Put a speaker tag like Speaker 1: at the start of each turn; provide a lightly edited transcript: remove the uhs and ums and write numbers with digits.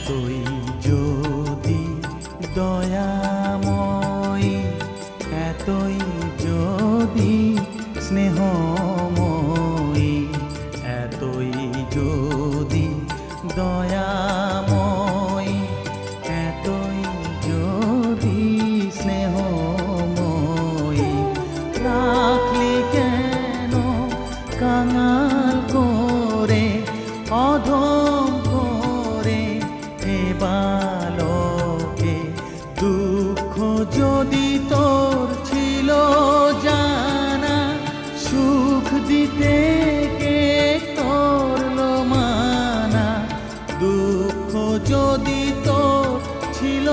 Speaker 1: এতই যদি দয়াময়ী, এতই যদি স্নেহময়ী, এতই যদি দয়াময়ী, এতই যদি স্নেহময়ী, রাখলি কেন কাঙাল করে, অধম করে এ বালকে? দুঃখ যদি তোর ছিল জানা, সুখ দিতে কে করলো মানা? দুঃখ যদি তোর ছিল